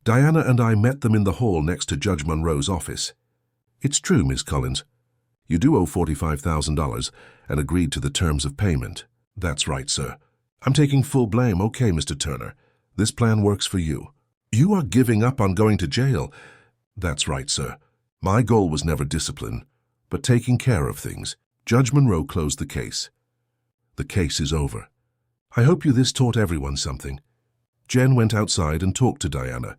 Diana and I met them in the hall next to Judge Monroe's office. "It's true, Miss Collins. You do owe $45,000 and agreed to the terms of payment." "That's right, sir. I'm taking full blame." "Okay, Mr. Turner. This plan works for you." "You are giving up on going to jail." "That's right, sir. My goal was never discipline, but taking care of things." Judge Monroe closed the case. "The case is over. I hope this taught everyone something." Jen went outside and talked to Diana.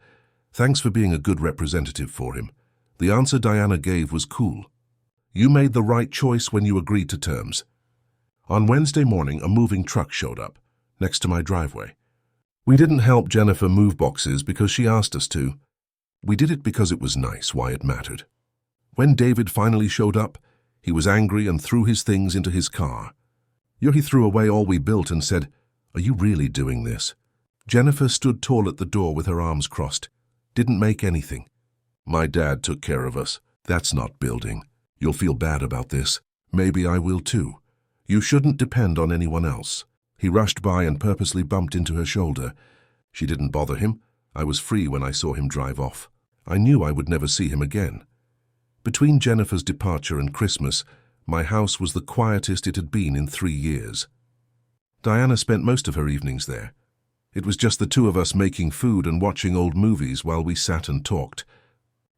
"Thanks for being a good representative for him." The answer Diana gave was cool. "You made the right choice when you agreed to terms." On Wednesday morning, a moving truck showed up next to my driveway. We didn't help Jennifer move boxes because she asked us to. We did it because it was nice, why it mattered. When David finally showed up, he was angry and threw his things into his car. He threw away all we built and said, "Are you really doing this?" Jennifer stood tall at the door with her arms crossed. "Didn't make anything. My dad took care of us. That's not building. You'll feel bad about this. Maybe I will too. You shouldn't depend on anyone else." He rushed by and purposely bumped into her shoulder. She didn't bother him. I was free when I saw him drive off. I knew I would never see him again. Between Jennifer's departure and Christmas, my house was the quietest it had been in 3 years. Diana spent most of her evenings there. It was just the 2 of us making food and watching old movies while we sat and talked.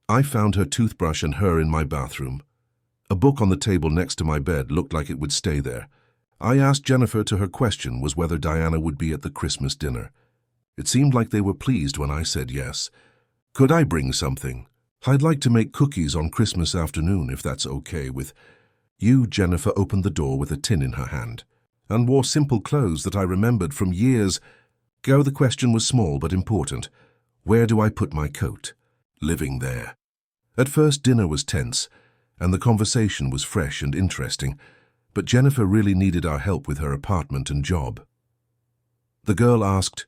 I found her toothbrush and her in my bathroom. A book on the table next to my bed looked like it would stay there. I asked Jennifer to her question was whether Diana would be at the Christmas dinner. It seemed like they were pleased when I said yes. "Could I bring something? I'd like to make cookies on Christmas afternoon, if that's okay with you." Jennifer opened the door with a tin in her hand and wore simple clothes that I remembered from years ago. The question was small but important. Where do I put my coat? Living there. At first, dinner was tense, and the conversation was fresh and interesting, but Jennifer really needed our help with her apartment and job. The girl asked,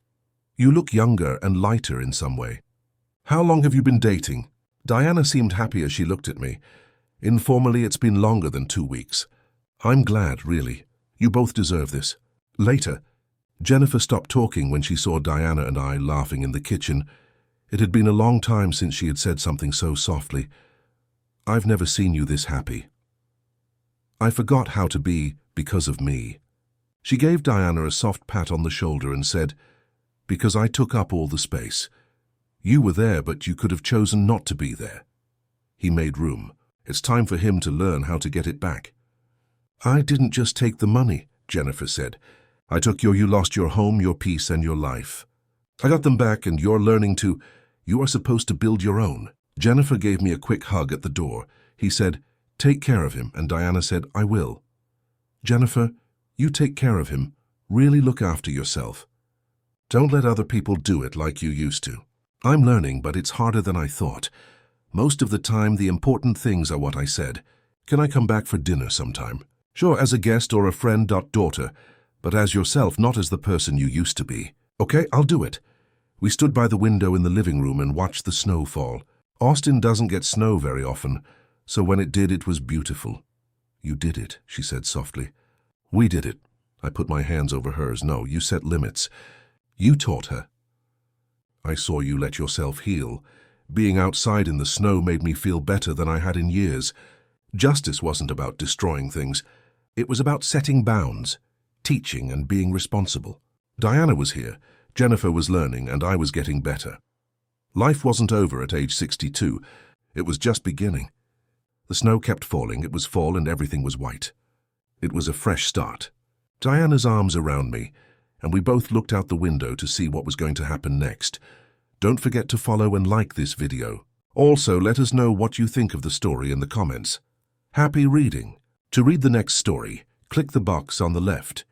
"You look younger and lighter in some way. How long have you been dating?" Diana seemed happy as she looked at me. "Informally, it's been longer than 2 weeks. I'm glad, really. You both deserve this." Later, Jennifer stopped talking when she saw Diana and I laughing in the kitchen. It had been a long time since she had said something so softly. "I've never seen you this happy. I forgot how to be because of me." She gave Diana a soft pat on the shoulder and said, "Because I took up all the space. You were there, but you could have chosen not to be there." He made room. It's time for him to learn how to get it back. "I didn't just take the money," Jennifer said. "I took you lost your home, your peace, and your life. I got them back, and you're learning to. You are supposed to build your own." Jennifer gave me a quick hug at the door. He said, "Take care of him," and Diana said, "I will." "Jennifer, you take care of him. Really look after yourself. Don't let other people do it like you used to." I'm learning, but it's harder than I thought. Most of the time, the important things are what I said. "Can I come back for dinner sometime?" "Sure, as a guest or a friend. Daughter, but as yourself, not as the person you used to be." "Okay, I'll do it." We stood by the window in the living room and watched the snow fall. Austin doesn't get snow very often, so when it did, it was beautiful. "You did it," she said softly. "We did it." I put my hands over hers. "No, you set limits. You taught her. I saw you let yourself heal. Being outside in the snow made me feel better than I had in years. Justice wasn't about destroying things. It was about setting bounds, teaching and being responsible. Diana was here, Jennifer was learning, and I was getting better. Life wasn't over at age 62. It was just beginning. The snow kept falling. It was fall and everything was white. It was a fresh start. Diana's arms around me, and we both looked out the window to see what was going to happen next. Don't forget to follow and like this video. Also, let us know what you think of the story in the comments. Happy reading! To read the next story, click the box on the left.